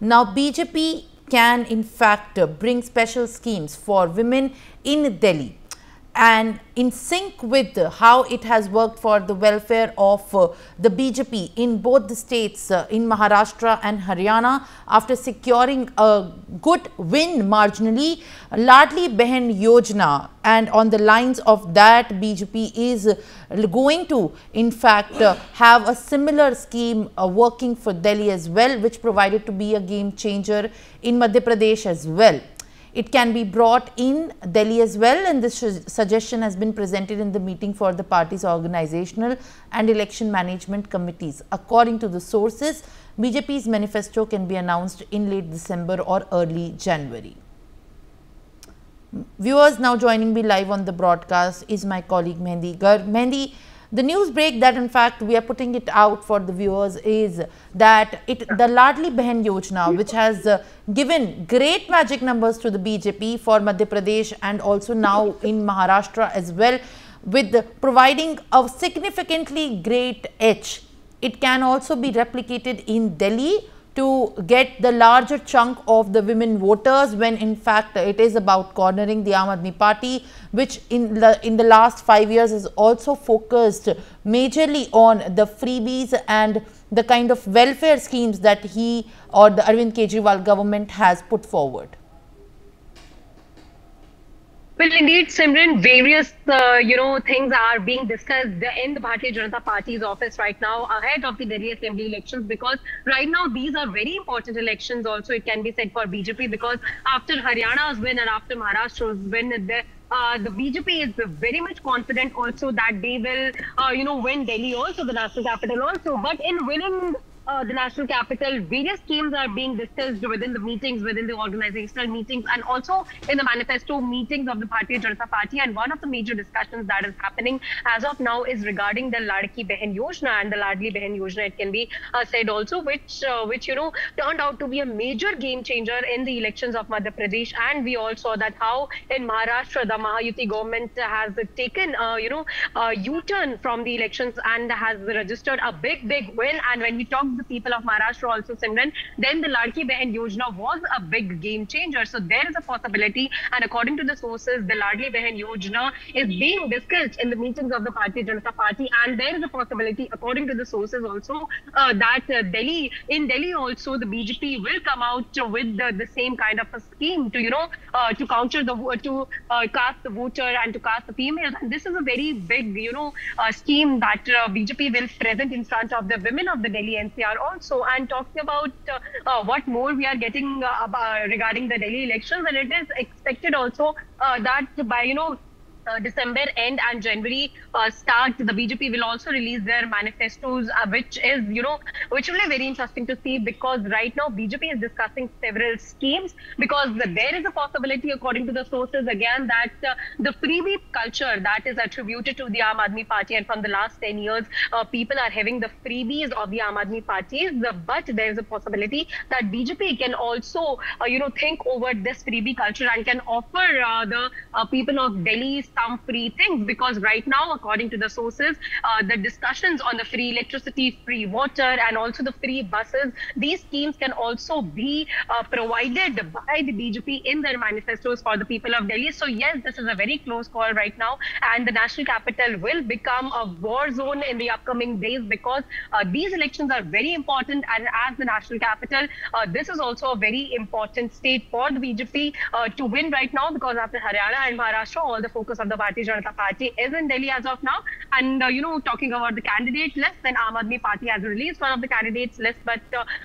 Now, BJP can in fact bring special schemes for women in Delhi, and in sync with how it has worked for the welfare of the BJP in both the states in Maharashtra and Haryana after securing a good win marginally, Ladli Behan Yojana, and on the lines of that, BJP is going to in fact have a similar scheme working for Delhi as well, which provided to be a game changer in Madhya Pradesh as well. It can be brought in Delhi as well, and this suggestion has been presented in the meeting for the party's organizational and election management committees. According to the sources, BJP's manifesto can be announced in late December or early January. Viewers, now joining me live on the broadcast is my colleague Mehendi Garg. Mehendi, the news break that in fact we are putting it out for the viewers is that the Ladli Behan Yojana, which has given great magic numbers to the BJP for Madhya Pradesh and also now in Maharashtra as well, with providing a significantly great edge. It can also be replicated in Delhi to get the larger chunk of the women voters, when in fact it is about cornering the Aam Aadmi Party, which in the last 5 years has also focused majorly on the freebies and the kind of welfare schemes that he or the Arvind Kejriwal government has put forward. Well, indeed, Simran, various, things are being discussed in the Bharatiya Janata Party's office right now ahead of the Delhi Assembly elections, because right now these are very important elections also, it can be said, for BJP, because after Haryana's win and after Maharashtra's win, the BJP is very much confident also that they will, win Delhi also, the national capital also. But in winning the national capital, various schemes are being discussed within the meetings, within the organizational meetings, and also in the manifesto meetings of the Bharatiya Janata Party. And one of the major discussions that is happening as of now is regarding the Ladki Behan Yojana and the Ladli Behan Yojana, it can be said also, which turned out to be a major game changer in the elections of Madhya Pradesh. And we all saw that how in Maharashtra the Mahayuti government has taken a U-turn from the elections and has registered a big win. And when we talk the people of Maharashtra also, Simran, then the Ladki Behan Yojana was a big game changer. So there is a possibility, and according to the sources, the Ladli Behan Yojana is being discussed in the meetings of the Bharatiya Janata Party, and there is a possibility, according to the sources also, that in Delhi also the BJP will come out with the same kind of a scheme to to counter to cast the voter and to cast the females. And this is a very big scheme that BJP will present in front of the women of the Delhi NCR also. And talking about what more we are getting regarding the Delhi elections, and it is expected also that by December end and January start, the BJP will also release their manifestos, which will be very interesting to see, because right now BJP is discussing several schemes, because there is a possibility, according to the sources again, that the freebie culture that is attributed to the Aam Aadmi Party, and from the last 10 years people are having the freebies of the Aam Aadmi parties, but there is a possibility that BJP can also think over this freebie culture and can offer the people of Delhi some free things, because right now, according to the sources, the discussions on the free electricity, free water, and also the free buses, these schemes can also be provided by the BJP in their manifestos for the people of Delhi. So yes, this is a very close call right now, and the national capital will become a war zone in the upcoming days, because these elections are very important, and as the national capital, this is also a very important state for the BJP to win right now, because after Haryana and Maharashtra, all the focus of the Bharatiya Janata Party is in Delhi as of now. And talking about the candidate list, then Aam Aadmi Party has released one of the candidates list, but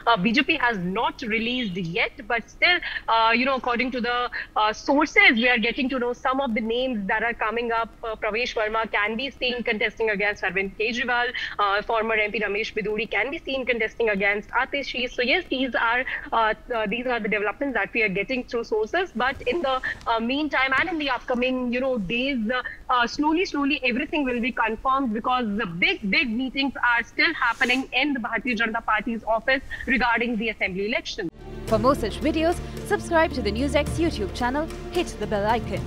BJP has not released yet. But still, according to the sources, we are getting to know some of the names that are coming up. Pravesh Verma can be seen contesting against Arvind Kejriwal. Former MP Ramesh Biduri can be seen contesting against Atishi. So yes, these are the developments that we are getting through sources. But in the meantime, and in the upcoming days, slowly everything will be confirmed, because the big meetings are still happening in the Bharatiya Janata Party's office regarding the assembly election. For more such videos, subscribe to the NewsX YouTube channel, hit the bell icon.